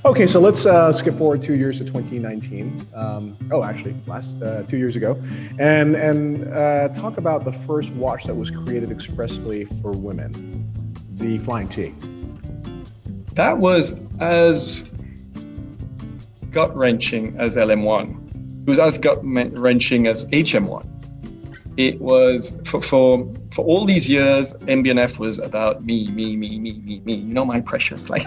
Okay, so let's skip forward 2 years to 2019. Actually, last 2 years ago, and talk about the first watch that was created expressly for women, the Flying T. That was as gut-wrenching as LM1. It was as gut-wrenching as HM1. It was, for all these years, MB&F was about me. You know, my precious, like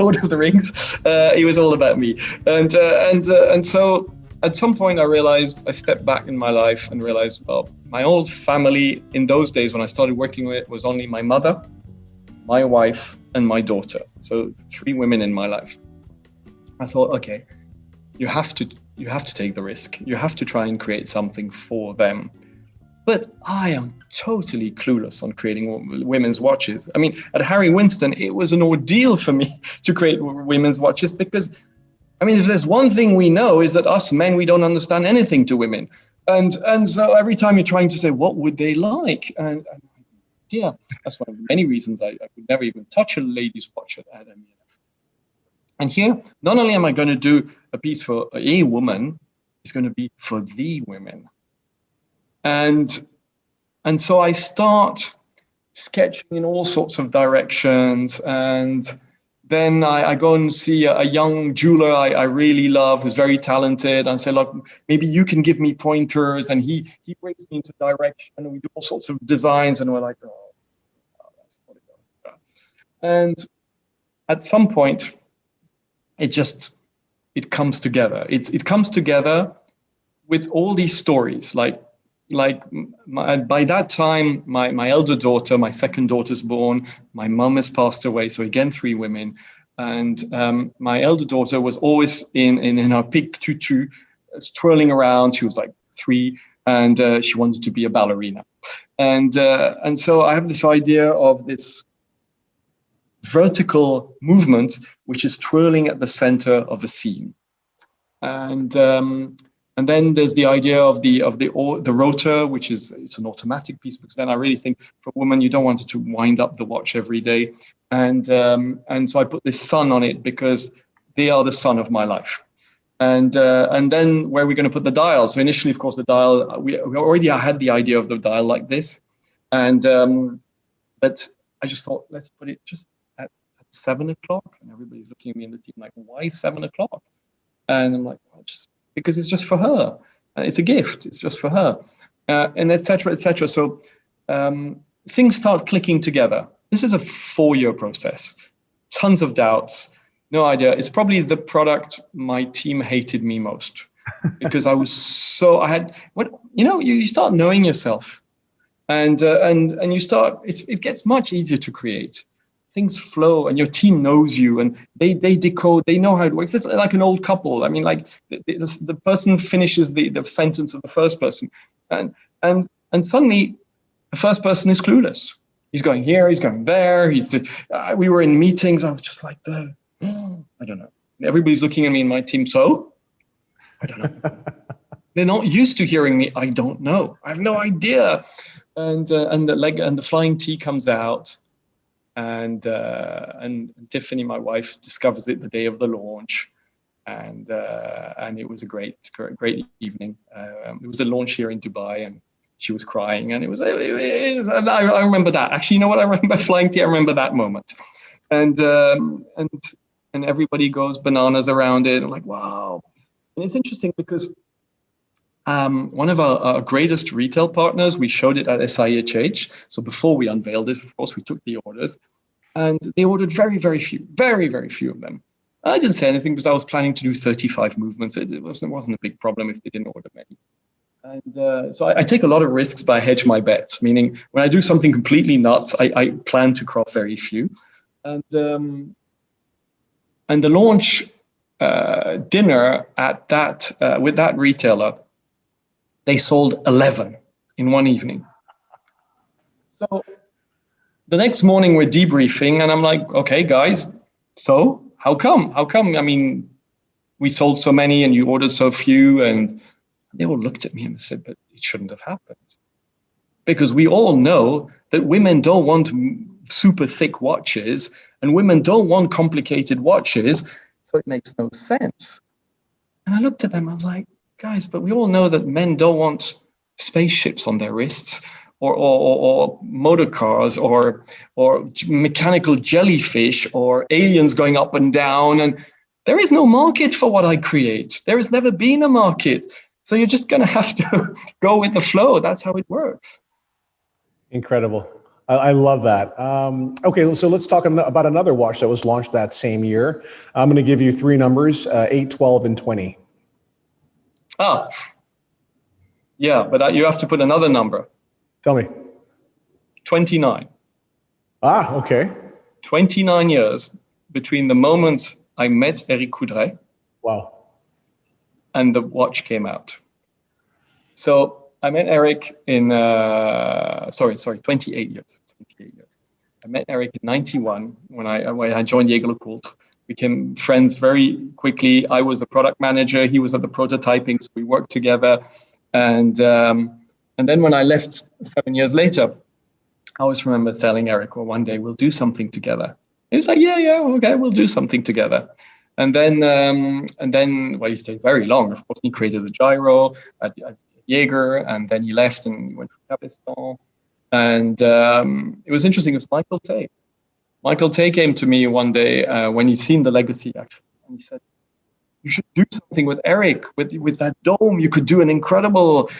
Lord of the Rings. It was all about me. And so at some point I realized, I stepped back in my life and realized, well, my old family in those days when I started working with it was only my mother, my wife, and my daughter. So 3 women in my life. I thought, okay, you have to take the risk. You have to try and create something for them. But I am totally clueless on creating women's watches. I mean, at Harry Winston, it was an ordeal for me to create women's watches because, I mean, if there's one thing we know is that us men, we don't understand anything to women. And so every time you're trying to say, what would they like? And yeah, that's one of the many reasons I would never even touch a ladies' watch at MB&F. And here, not only am I going to do a piece for a woman, it's going to be for the women. And so I start sketching in all sorts of directions, and then I go and see a young jeweler I really love, who's very talented, and say, look, maybe you can give me pointers, and he brings me into direction, and we do all sorts of designs, and we're like, oh, that's what it's all about. And at some point, it comes together. It comes together with all these stories, by that time, my elder daughter, my second daughter's born, my mum has passed away. So again, 3 women. And my elder daughter was always in her pink tutu, twirling around. She was like 3, and she wanted to be a ballerina. And so I have this idea of this vertical movement, which is twirling at the center of a scene. And then there's the idea of the rotor, which it's an automatic piece, because then I really think for a woman, you don't want it to wind up the watch every day. And so I put this sun on it because they are the sun of my life. And then where are we going to put the dial? So initially, of course, the dial, we already had the idea of the dial like this. And but I just thought, let's put it just at 7 o'clock. And everybody's looking at me in the team like, why 7 o'clock? And I'm like, well, because it's just for her. It's a gift. It's just for her, and et cetera, et cetera. So things start clicking together. This is a 4-year process. Tons of doubts. No idea. It's probably the product my team hated me most because you start knowing yourself, and you start. It gets much easier to create. Things flow, and your team knows you, and they decode. They know how it works. It's like an old couple. I mean, like the person finishes the sentence of the first person, and suddenly the first person is clueless. He's going here. He's going there. We were in meetings. I was just like, I don't know. Everybody's looking at me in my team. So I don't know. They're not used to hearing me. I don't know. I have no idea. And the Flying T comes out. And Tiffany, my wife, discovers it the day of the launch, and it was a great evening. It was a launch here in Dubai, and she was crying, and I remember that. Actually, you know what? I remember Flying T. I remember that moment, and everybody goes bananas around it. I'm like, wow. And it's interesting because one of our greatest retail partners, we showed it at SIHH. So before we unveiled it, of course, we took the orders, and they ordered very, very few of them. I didn't say anything because I was planning to do 35 movements. It wasn't a big problem if they didn't order many. And so I take a lot of risks, but I hedge my bets, meaning when I do something completely nuts, I plan to craft very few. And the launch dinner at that with that retailer, they sold 11 in one evening. So the next morning we're debriefing, and I'm like, okay, guys, so how come? I mean, we sold so many and you ordered so few. And they all looked at me and said, but it shouldn't have happened. Because we all know that women don't want super thick watches, and women don't want complicated watches. so it makes no sense. And I looked at them, I was like, guys, but we all know that men don't want spaceships on their wrists, or motor cars, or mechanical jellyfish, or aliens going up and down. And there is no market for what I create. There has never been a market. So you're just going to have to go with the flow. That's how it works. Incredible. I love that. Okay, so let's talk about another watch that was launched that same year. I'm going to give you three numbers, 8, 12, and 20. Ah, yeah, but you have to put another number. Tell me. 29. Ah, okay. 29 years between the moment I met Eric Coudray. Wow. And the watch came out. So I met Eric in, 28 years. 28 years. I met Eric in 91 when I joined Jägerle-Coultre. We became friends very quickly. I was the product manager. He was at the prototyping, so we worked together. And then when I left 7 years later, I always remember telling Eric, well, one day we'll do something together. He was like, yeah, okay, we'll do something together. And then, well, he stayed very long. Of course, he created the gyro at Jaeger, and then he left and he went to Cabestan. And it was interesting. It was Michael Tay. Michael Tay came to me one day when he'd seen the Legacy, actually, and he said, "You should do something with Eric, with that dome. You could do an incredible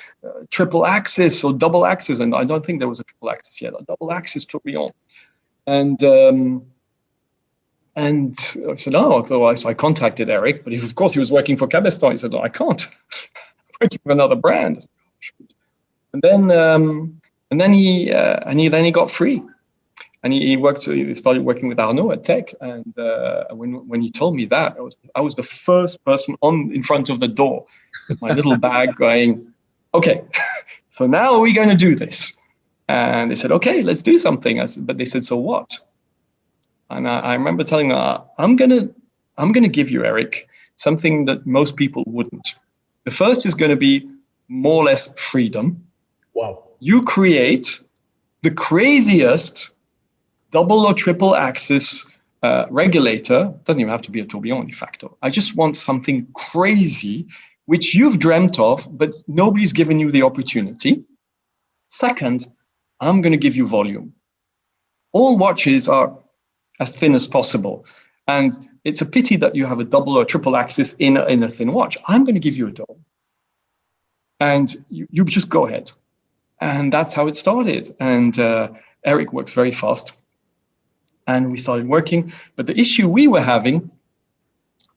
triple axis or double axis." And I don't think there was a triple axis yet. A double axis tourbillon, And I said, oh, so I contacted Eric, but of course he was working for Cabestan. He said, no, I can't. I'm working for another brand. And then he got free, and he started working with Arnaud at Tech. And when he told me that, I was the first person in front of the door with my little bag, going, okay, so now are we going to do this? And they said, okay, let's do something. But they said, so what? And I remember telling them, I'm gonna give you, Eric, something that most people wouldn't. The first is going to be more or less freedom. Wow. You create the craziest double or triple axis regulator. Doesn't even have to be a tourbillon de facto. I just want something crazy, which you've dreamt of, but nobody's given you the opportunity. Second, I'm going to give you volume. All watches are as thin as possible. And it's a pity that you have a double or triple axis in a thin watch. I'm going to give you a dome. And you just go ahead. And that's how it started. And Eric works very fast. And we started working. But the issue we were having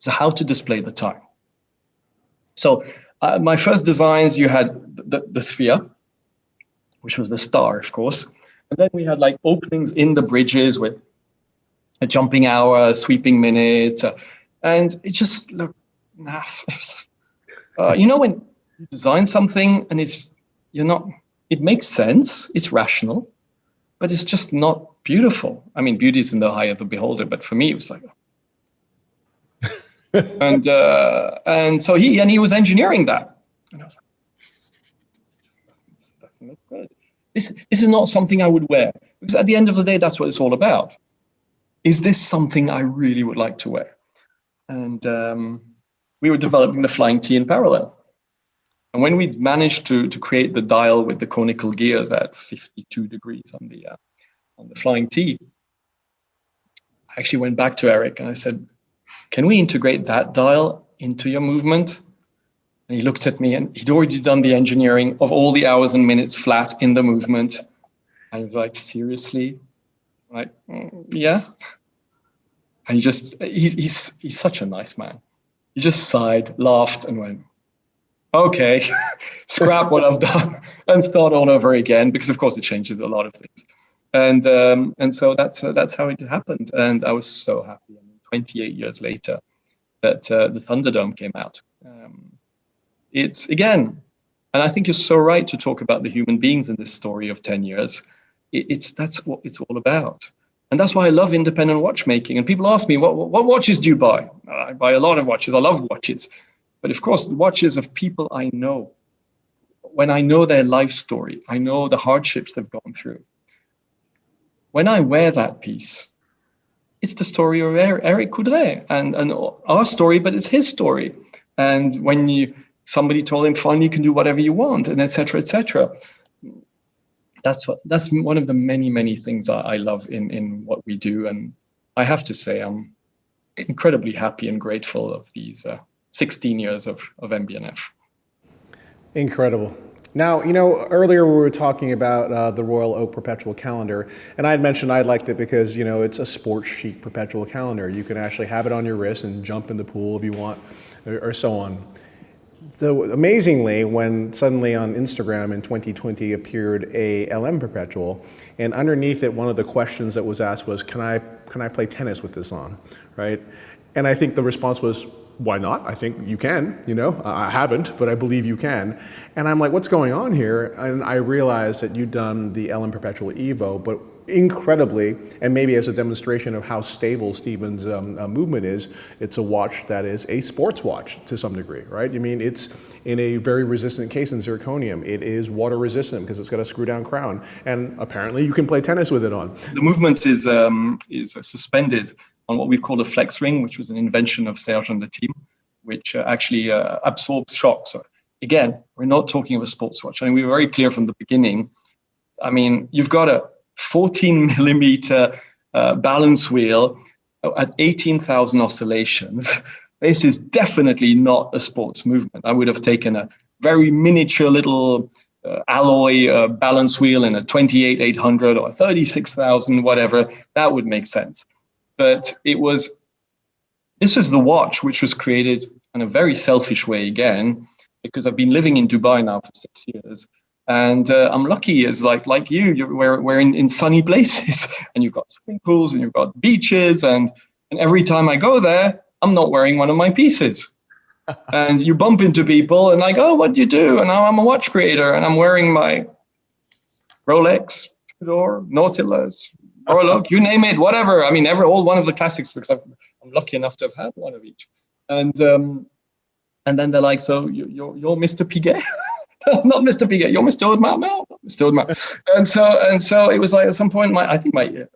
is how to display the time. So my first designs, you had the sphere, which was the star, of course. And then we had like openings in the bridges with a jumping hour, sweeping minute, and it just looked naff. You know, when you design something and it makes sense, it's rational, but it's just not beautiful. I mean, beauty is in the eye of the beholder, but for me, it was like, and so he was engineering that, and I was like, this doesn't look good. This is not something I would wear, because at the end of the day, that's what it's all about. Is this something I really would like to wear? And we were developing the Flying T in parallel. And when we managed to create the dial with the conical gears at 52 degrees on the Flying T, I actually went back to Eric and I said, can we integrate that dial into your movement? And he looked at me, and he'd already done the engineering of all the hours and minutes flat in the movement. I was like, seriously? Like, yeah. And he's such a nice man. He just sighed, laughed, and went, okay, scrap what I've done and start all over again, because of course it changes a lot of things. And so that's how it happened. And I was so happy. I mean, 28 years later that the Thunderdome came out. It's, again, and I think you're so right to talk about the human beings in this story of 10 years. That's what it's all about. And that's why I love independent watchmaking. And people ask me, what watches do you buy? I buy a lot of watches. I love watches. But of course, the watches of people I know. When I know their life story, I know the hardships they've gone through. When I wear that piece, it's the story of Eric Coudray and our story, but it's his story. And when somebody told him, fine, you can do whatever you want, and et cetera, et cetera. That's one of the many things I love in what we do. And I have to say, I'm incredibly happy and grateful of these 16 years of MB&F. Incredible. Now, earlier we were talking about the Royal Oak Perpetual Calendar, and I had mentioned I liked it because, it's a sports chic perpetual calendar. You can actually have it on your wrist and jump in the pool if you want, or so on. So amazingly, when suddenly on Instagram in 2020 appeared a LM Perpetual, and underneath it, one of the questions that was asked was, can I play tennis with this on, right? And I think the response was, why not? I think you can, I haven't, but I believe you can. And I'm like, what's going on here? And I realized that you'd done the LM Perpetual Evo, but incredibly, and maybe as a demonstration of how stable Stephen's movement is, it's a watch that is a sports watch to some degree, right? I mean, it's in a very resistant case in zirconium. It is water resistant because it's got a screw down crown, and apparently you can play tennis with it on. The movement is suspended on what we've called a flex ring, which was an invention of Serge and the team, which actually absorbs shock. So again, we're not talking of a sports watch. I mean, we were very clear from the beginning. I mean, you've got a 14 millimeter balance wheel at 18,000 oscillations. This is definitely not a sports movement. I would have taken a very miniature little alloy balance wheel in a 28,800 or 36,000, whatever. That would make sense. But this was the watch which was created in a very selfish way again, because I've been living in Dubai now for 6 years. And I'm lucky, as like you, we're in sunny places, and you've got swimming pools and you've got beaches, and every time I go there, I'm not wearing one of my pieces. And you bump into people and like, oh, what do you do? And now I'm a watch creator and I'm wearing my Rolex, Tudor, Nautilus, Horological, you name it, whatever. I mean, all one of the classics, because I'm lucky enough to have had one of each. And then they're like, so you're Mr. Piguet? Not Mr. Piguet, you're Mr. Audemars? No, not Mr. Audemars. And so it was like at some point,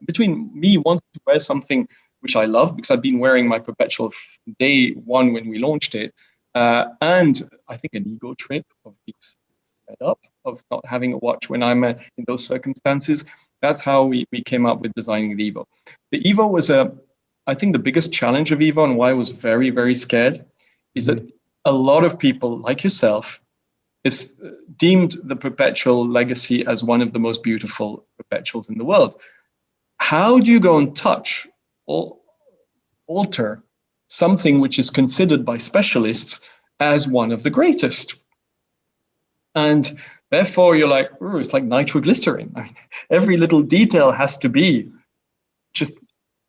between me wanting to wear something which I love, because I've been wearing my Perpetual day one when we launched it, and I think an ego trip of being fed up of not having a watch when I'm in those circumstances. That's how we came up with designing the Evo. The Evo was I think the biggest challenge of Evo, and why I was very, very scared, is that a lot of people like yourself is deemed the Perpetual Legacy as one of the most beautiful perpetuals in the world. How do you go and touch or alter something which is considered by specialists as one of the greatest? And therefore, you're like, ooh, it's like nitroglycerin. I mean, every little detail has to be just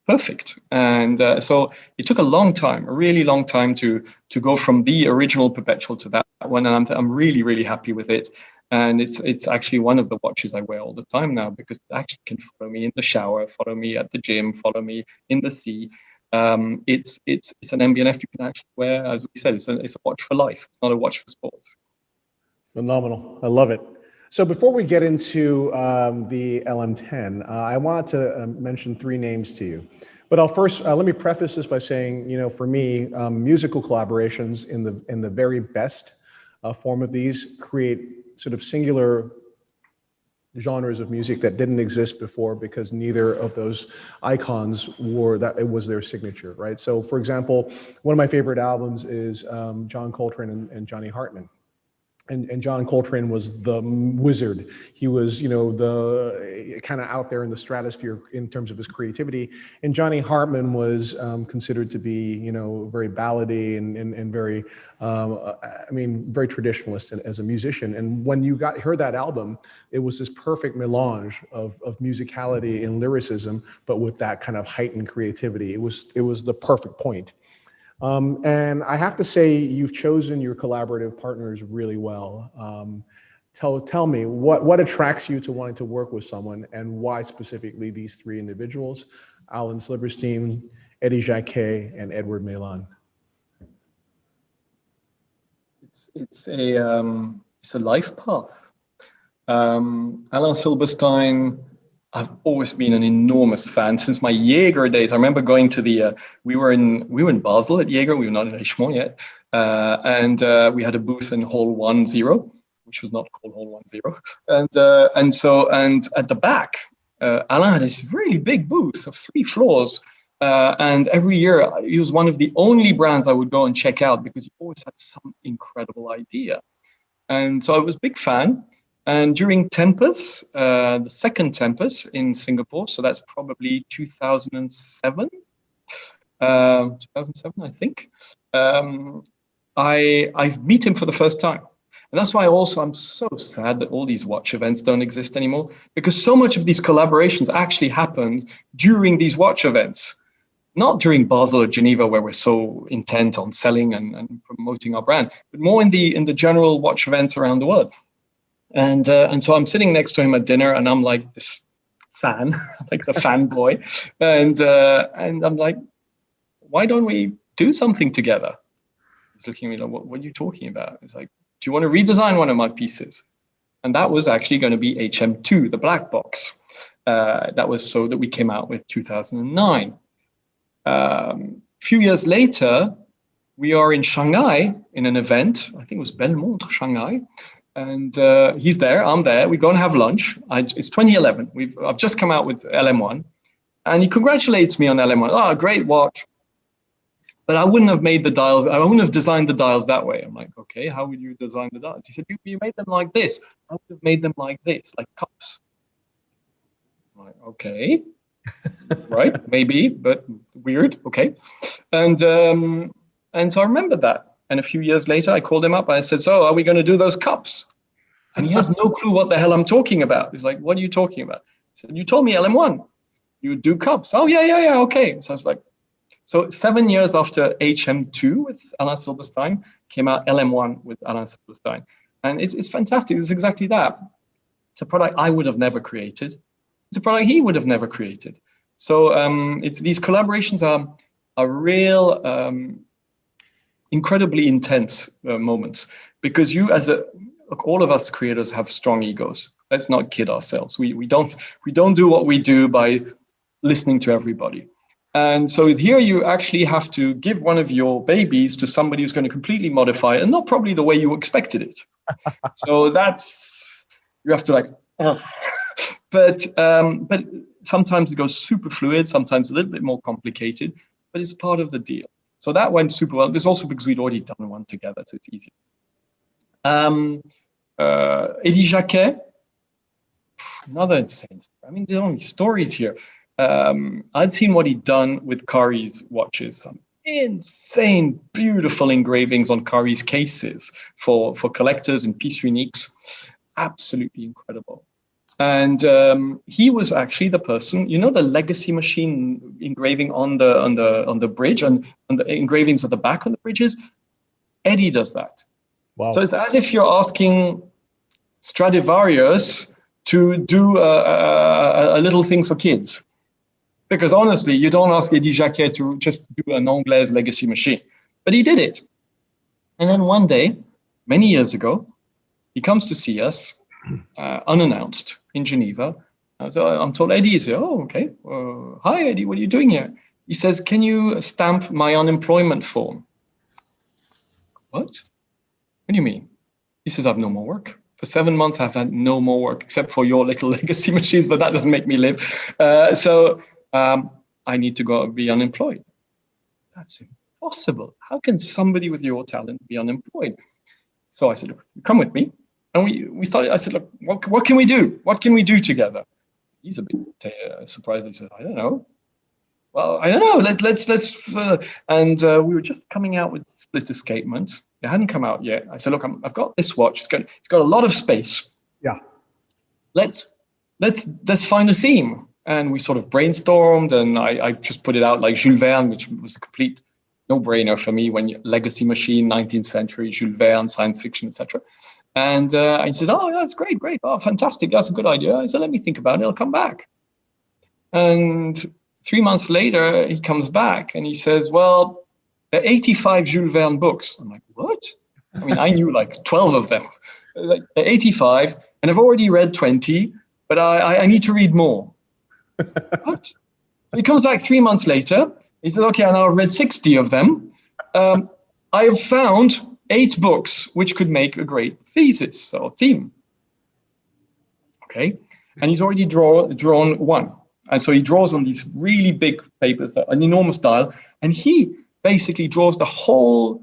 perfect. And so it took a long time, a really long time to go from the original Perpetual to that one. And I'm really, really happy with it. And it's actually one of the watches I wear all the time now, because it actually can follow me in the shower, follow me at the gym, follow me in the sea. It's an MB&F you can actually wear, as we said, it's a watch for life. It's not a watch for sports. Phenomenal. I love it. So before we get into the LM10, I wanted to mention three names to you. But I'll first, let me preface this by saying, for me, musical collaborations in the very best form of these create sort of singular genres of music that didn't exist before, because neither of those icons it was their signature, right? So for example, one of my favorite albums is John Coltrane and Johnny Hartman. And John Coltrane was the wizard. He was, the kind of out there in the stratosphere in terms of his creativity. And Johnny Hartman was considered to be, very ballady and very, very traditionalist as a musician. And when you heard that album, it was this perfect melange of musicality and lyricism, but with that kind of heightened creativity. It was the perfect point. And I have to say, you've chosen your collaborative partners really well. Tell me, what attracts you to wanting to work with someone, and why specifically these three individuals, Alan Silberstein, Eddie Jacquet, and Edward Milan? It's a life path. Alan Silberstein, I've always been an enormous fan since my Jaeger days. I remember going to the, we were in Basel at Jaeger. We were not in Richemont yet. And we had a booth in Hall 10, which was not called Hall 10. And at the back, Alain had this really big booth of 3 floors. And every year he was one of the only brands I would go and check out because he always had some incredible idea. And so I was a big fan. And during Tempus, the second Tempus in Singapore, so that's probably 2007, I think, I meet him for the first time. And that's why also I'm so sad that all these watch events don't exist anymore, because so much of these collaborations actually happened during these watch events, not during Basel or Geneva, where we're so intent on selling and promoting our brand, but more in the general watch events around the world. And so I'm sitting next to him at dinner, and I'm like this fan, like the fanboy, and I'm like, why don't we do something together? He's looking at me like, what are you talking about? He's like, do you want to redesign one of my pieces? And that was actually going to be HM2, the black box. That was so that we came out with 2009. A few years later, we are in Shanghai in an event. I think it was Belmonte, Shanghai. And he's there, I'm there. We go and have lunch. It's 2011. I've just come out with LM1. And he congratulates me on LM1. Oh, great watch. But I wouldn't have made the dials. I wouldn't have designed the dials that way. I'm like, okay, how would you design the dials? He said, you made them like this. I would have made them like this, like cups. I'm like, okay, right, maybe, but weird, okay. And so I remember that. And a few years later, I called him up. I said, so are we going to do those cups? And he has no clue what the hell I'm talking about. He's like, what are you talking about? I said, you told me LM1. You would do cups. Oh, yeah, okay. So I was like, so 7 years after HM2 with Alain Silberstein, came out LM1 with Alain Silberstein. And it's fantastic. It's exactly that. It's a product I would have never created. It's a product he would have never created. So it's these collaborations are real, incredibly intense moments, because you all of us creators have strong egos. Let's not kid ourselves. We don't do what we do by listening to everybody. And so here you actually have to give one of your babies to somebody who's going to completely modify it, and not probably the way you expected it. So you have to like, but sometimes it goes super fluid, sometimes a little bit more complicated, but it's part of the deal. So that went super well. There's also because we'd already done one together, so it's easy. Eddie Jacquet, another insane story. I mean, there's only stories here. I'd seen what he'd done with Kari's watches, some insane, beautiful engravings on Kari's cases for collectors and pièces uniques. Absolutely incredible. And he was actually the person, you know, the Legacy Machine engraving on the bridge and the engravings at the back on the bridges. Eddie does that. Wow. So it's as if you're asking Stradivarius to do a little thing for kids. Because honestly, you don't ask Eddie Jacquet to just do an Anglaise Legacy Machine. But he did it. And then one day, many years ago, he comes to see us unannounced in Geneva. So I'm told Eddie's here. Oh, okay. Hi, Eddie, what are you doing here? He says, can you stamp my unemployment form? What? What do you mean? He says, I have no more work. For 7 months, I've had no more work except for your little legacy machines, but that doesn't make me live. So I need to go be unemployed. That's impossible. How can somebody with your talent be unemployed? So I said, look, come with me. And we started, I said, look, what can we do? What can we do together? He's a bit surprised. He said, I don't know. Well, I don't know. Let's and we were just coming out with Split Escapement. It hadn't come out yet. I said, look, I've got this watch. It's got a lot of space. Yeah. Let's find a theme. And we sort of brainstormed, and I just put it out like Jules Verne, which was a complete no-brainer for me when Legacy Machine, 19th century, Jules Verne, science fiction, etc. And I said, oh, that's great. Oh, fantastic. That's a good idea. I said, let me think about it. I'll come back. And 3 months later, he comes back and he says, well, there are 85 Jules Verne books. I'm like, what? I mean, I knew like 12 of them. Like, there are 85, and I've already read 20, but I need to read more. What? He comes back 3 months later. He says, okay, now I've read 60 of them. I've found 8 books which could make a great thesis or theme. Okay. And he's already drawn one. And so he draws on these really big papers, an enormous dial, and he basically draws the whole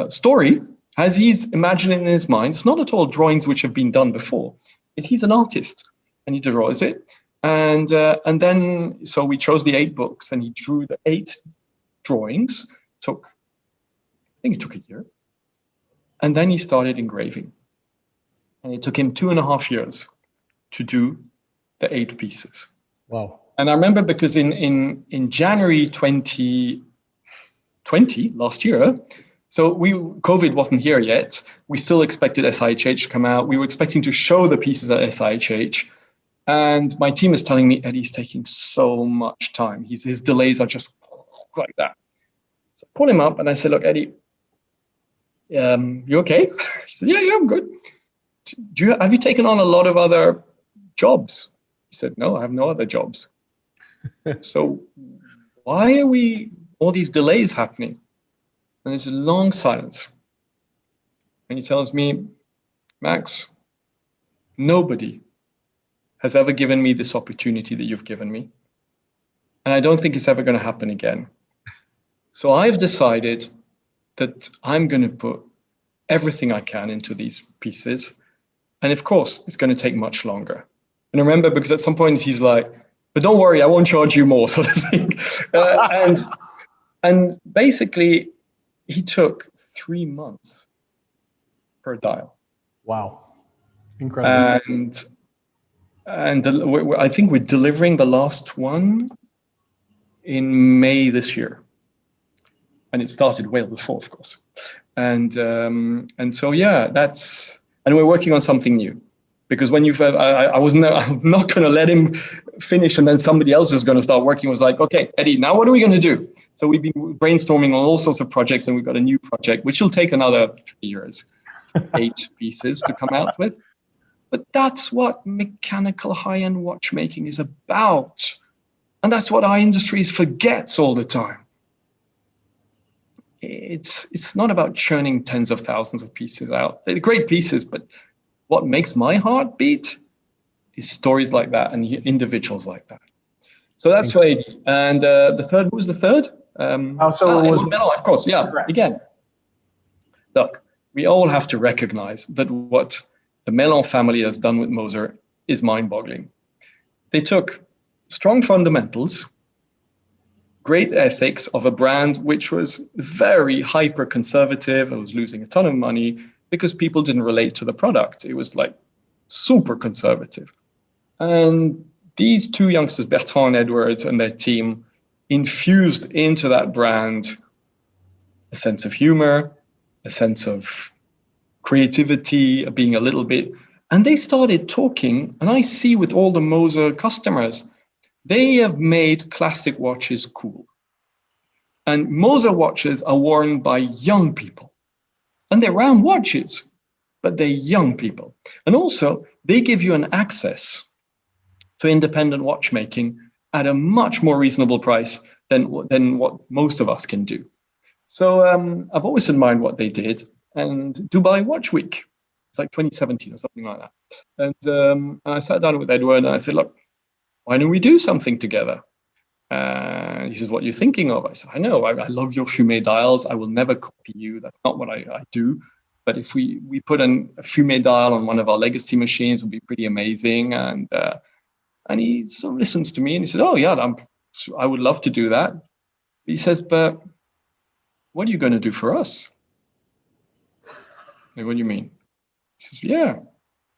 story as he's imagining in his mind. It's not at all drawings which have been done before. He's an artist, and he draws it. And then, so we chose the 8 books, and he drew the 8 drawings. I think it took a year. And then he started engraving. And it took him 2.5 years to do the 8 pieces. Wow. And I remember because in January 2020, last year, so COVID wasn't here yet. We still expected SIHH to come out. We were expecting to show the pieces at SIHH. And my team is telling me, Eddie's taking so much time. His delays are just like that. So I called him up and I said, look, Eddie, you okay? He said, yeah, I'm good. Have you taken on a lot of other jobs? He said, no, I have no other jobs. So why are all these delays happening? And there's a long silence. And he tells me, Max, nobody has ever given me this opportunity that you've given me. And I don't think it's ever going to happen again. So I've decided that I'm going to put everything I can into these pieces. And of course, it's going to take much longer. And I remember, because at some point he's like, but don't worry, I won't charge you more, sort of thing. And basically, he took 3 months per dial. Wow. Incredible. And I think we're delivering the last one in May this year. And it started well before, of course. And so, yeah, and we're working on something new. Because when I'm not going to let him finish and then somebody else is going to start working. It was like, okay, Eddie, now what are we going to do? So we've been brainstorming on all sorts of projects, and we've got a new project, which will take another 3 years, 8 pieces to come out with. But that's what mechanical high-end watchmaking is about. And that's what our industries forgets all the time. It's not about churning tens of thousands of pieces out. They're great pieces, but what makes my heart beat is stories like that and individuals like that. So that's for AD. And the third, who was the third? It was Melon, of course. Yeah. Correct. Again, look, we all have to recognize that what the Melon family have done with Moser is mind-boggling. They took strong fundamentals, great ethics of a brand which was very hyper-conservative and was losing a ton of money because people didn't relate to the product. It was like super conservative. And these 2 youngsters, Bertrand and Edward, and their team infused into that brand a sense of humor, a sense of creativity, being a little bit, and they started talking, and I see with all the Moser customers, they have made classic watches cool. And Moser watches are worn by young people. And they're round watches, but they're young people. And also, they give you an access to independent watchmaking at a much more reasonable price than what most of us can do. So I've always admired what they did. And Dubai Watch Week, it's like 2017 or something like that. And I sat down with Edward and I said, look, why don't we do something together? And he says, what are you thinking of? I said, I know, I love your Fume dials. I will never copy you. That's not what I do. But if we put a Fume dial on one of our legacy machines, it would be pretty amazing. And he sort of listens to me and he said, oh, yeah, I would love to do that. He says, but what are you going to do for us? Like, what do you mean? He says, yeah,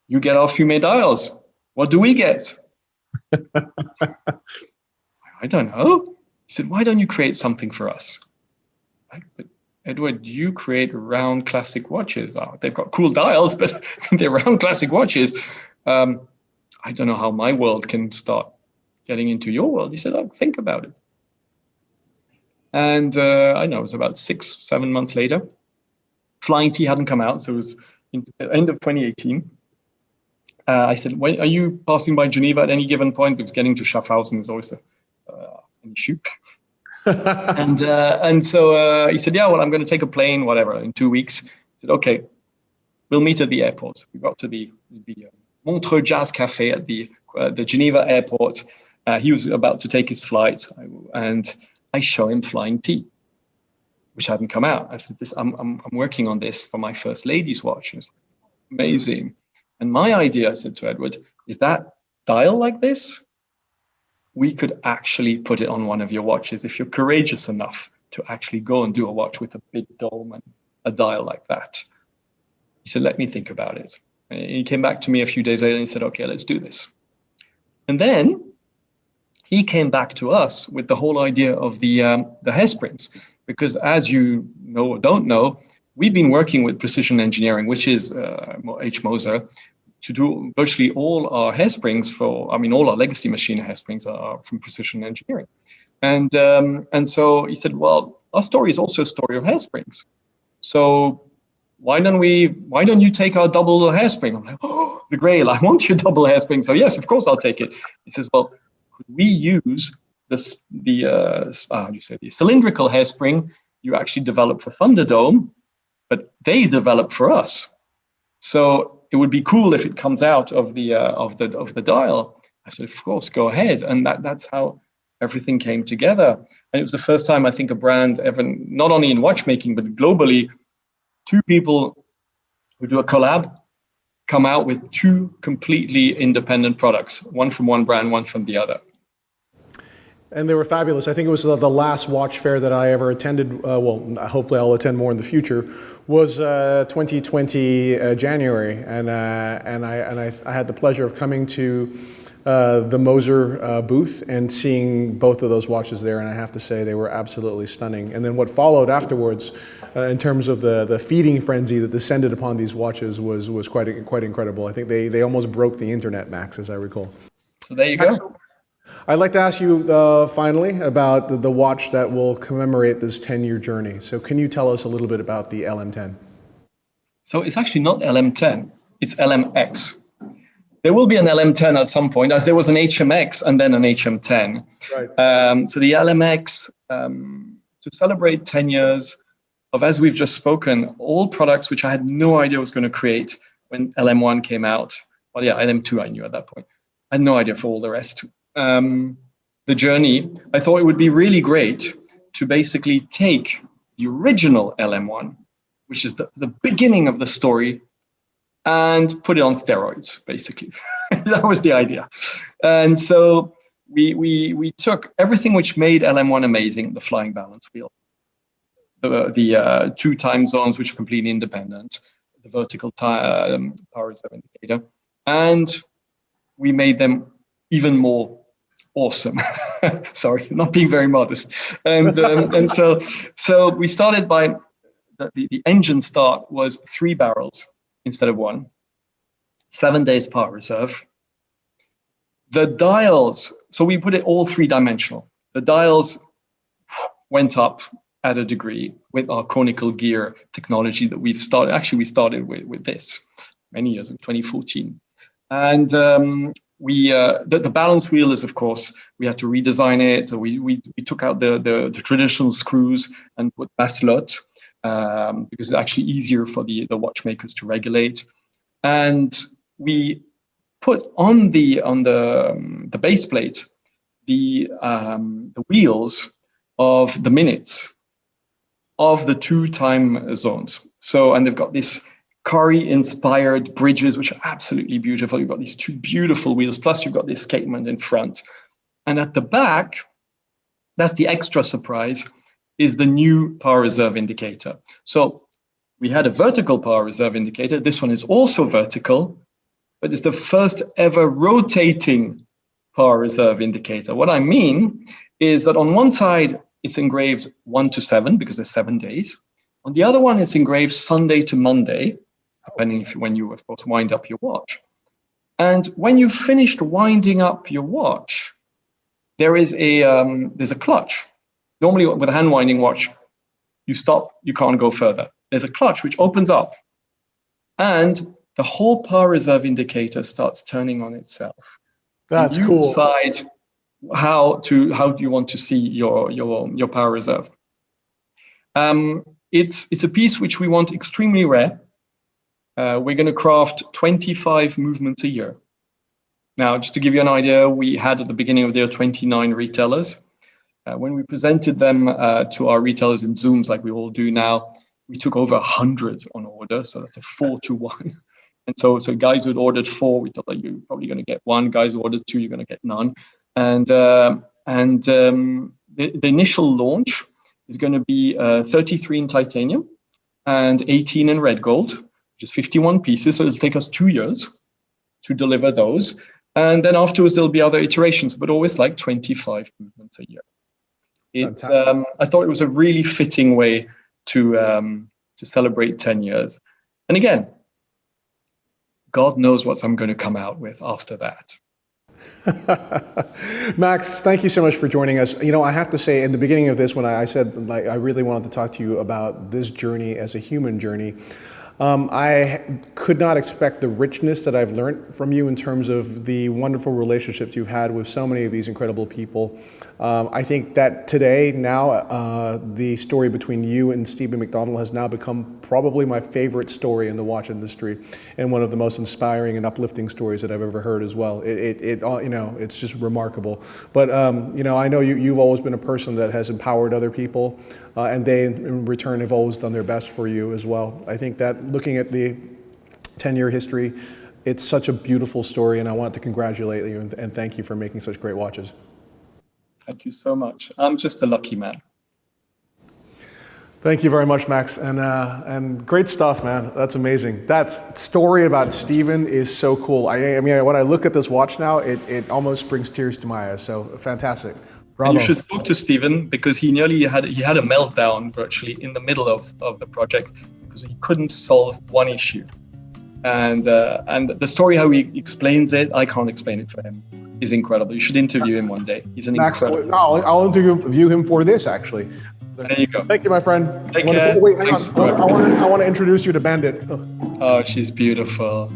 you get our Fume dials. What do we get? I don't know. He said, why don't you create something for us? Like, but Edward, you create round classic watches. Oh, they've got cool dials, but they're round classic watches. I don't know how my world can start getting into your world. He said, oh, think about it. And I know it was about 6-7 months later. Flying T hadn't come out, so it was in the end of 2018. I said, "When are you passing by Geneva at any given point?" Because getting to Schaffhausen is always an issue. And so he said, "Yeah, well, I'm going to take a plane, whatever, in 2 weeks." I said, "Okay, we'll meet at the airport." We got to the Montreux Jazz Cafe at the Geneva airport. He was about to take his flight, and I show him flying T, which hadn't come out. I said, I'm working on this for my first lady's watch. It was amazing. And my idea, I said to Edward, is that dial like this? We could actually put it on one of your watches if you're courageous enough to actually go and do a watch with a big dome and a dial like that. He said, "Let me think about it." And he came back to me a few days later and he said, "Okay, let's do this." And then he came back to us with the whole idea of the hairsprings, because as you know or don't know, we've been working with precision engineering, which is H. Moser, to do virtually all our hairsprings all our legacy machine hairsprings are from precision engineering. And so he said, "Well, our story is also a story of hairsprings. So why don't you take our double hairspring?" I'm like, "Oh, the Grail, I want your double hairspring." So yes, of course I'll take it. He says, "Well, could we use the cylindrical hairspring you actually developed for Thunderdome, but they developed for us? So it would be cool if it comes out of the dial." I said, "Of course, go ahead." And that's how everything came together. And it was the first time I think a brand ever, not only in watchmaking but globally, two people who do a collab come out with two completely independent products, one from one brand, one from the other. And they were fabulous. I think it was the last watch fair that I ever attended. Hopefully I'll attend more in the future. Was 2020 January, and I had the pleasure of coming to the Moser booth and seeing both of those watches there, and I have to say they were absolutely stunning. And then what followed afterwards, in terms of the feeding frenzy that descended upon these watches, was quite incredible. I think they almost broke the internet, Max, as I recall. So there you go. I'd like to ask you finally about the watch that will commemorate this 10-year journey. So can you tell us a little bit about the LM10? So it's actually not LM10, it's LMX. There will be an LM10 at some point, as there was an HMX and then an HM10. Right. So the LMX, to celebrate 10 years of, as we've just spoken, all products which I had no idea I was going to create when LM1 came out. Well, yeah, LM2 I knew at that point. I had no idea for all the rest. The journey, I thought it would be really great to basically take the original LM1, which is the beginning of the story, and put it on steroids, basically. That was the idea. And so we took everything which made LM1 amazing, the flying balance wheel, the 2 time zones, which are completely independent, the vertical power reserve indicator, and we made them even more awesome. Sorry, not being very modest. And so we started by the engine start was 3 barrels instead of 1, 7 days power reserve. The dials, so we put it all 3-dimensional. The dials went up at a degree with our conical gear technology that we've started. Actually, we started with this many years in 2014. And the balance wheel is, of course, we had to redesign it. So we took out the traditional screws and put Baslot because it's actually easier for the watchmakers to regulate. And we put on the base plate the wheels of the minutes of the 2 time zones. So, and they've got this Cari-inspired bridges, which are absolutely beautiful. You've got these 2 beautiful wheels, plus you've got the escapement in front. And at the back, that's the extra surprise, is the new power reserve indicator. So we had a vertical power reserve indicator. This one is also vertical, but it's the first ever rotating power reserve indicator. What I mean is that on one side, it's engraved 1 to 7, because there's 7 days. On the other one, it's engraved Sunday to Monday, depending when you, of course, wind up your watch. And when you've finished winding up your watch, there's a clutch. Normally, with a hand winding watch, you stop, you can't go further. There's a clutch which opens up, and the whole power reserve indicator starts turning on itself. That's you cool. Decide how do you want to see your power reserve. It's a piece which we want extremely rare. We're going to craft 25 movements a year. Now, just to give you an idea, we had at the beginning of the year 29 retailers. When we presented them to our retailers in Zooms, like we all do now, we took over 100 on order. So that's a 4-to-1. And so guys who had ordered 4, we thought that you're probably going to get 1. Guys who ordered 2, you're going to get none. And the initial launch is going to be 33 in titanium and 18 in red gold, which is 51 pieces. So it'll take us 2 years to deliver those. And then afterwards, there'll be other iterations, but always like 25 movements a year. I thought it was a really fitting way to celebrate 10 years. And again, God knows what I'm going to come out with after that. Max, thank you so much for joining us. You know, I have to say, in the beginning of this, when I said like I really wanted to talk to you about this journey as a human journey, I could not expect the richness that I've learned from you in terms of the wonderful relationships you've had with so many of these incredible people. I think that today, now, the story between you and Stephen McDonald has now become probably my favorite story in the watch industry, and one of the most inspiring and uplifting stories that I've ever heard as well. You know, it's just remarkable. But you know, I know you've always been a person that has empowered other people. And they, in return, have always done their best for you as well. I think that looking at the 10-year history, it's such a beautiful story, and I want to congratulate you and thank you for making such great watches. Thank you so much. I'm just a lucky man. Thank you very much, Max, and great stuff, man. That's amazing. That story about Stephen is so cool. I mean, when I look at this watch now, it almost brings tears to my eyes. So fantastic. And you should talk to Stephen, because he had a meltdown virtually in the middle of the project because he couldn't solve one issue. And the story, how he explains it, I can't explain it for him, is incredible. You should interview him one day. He's an incredible. I'll interview him for this, actually. There you go. Thank you, my friend. Take care. Wait, hang on. I want to introduce you to Bandit. Oh, she's beautiful.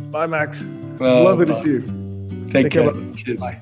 Bye, Max. Well, Lovely to see you. Take care. Bye.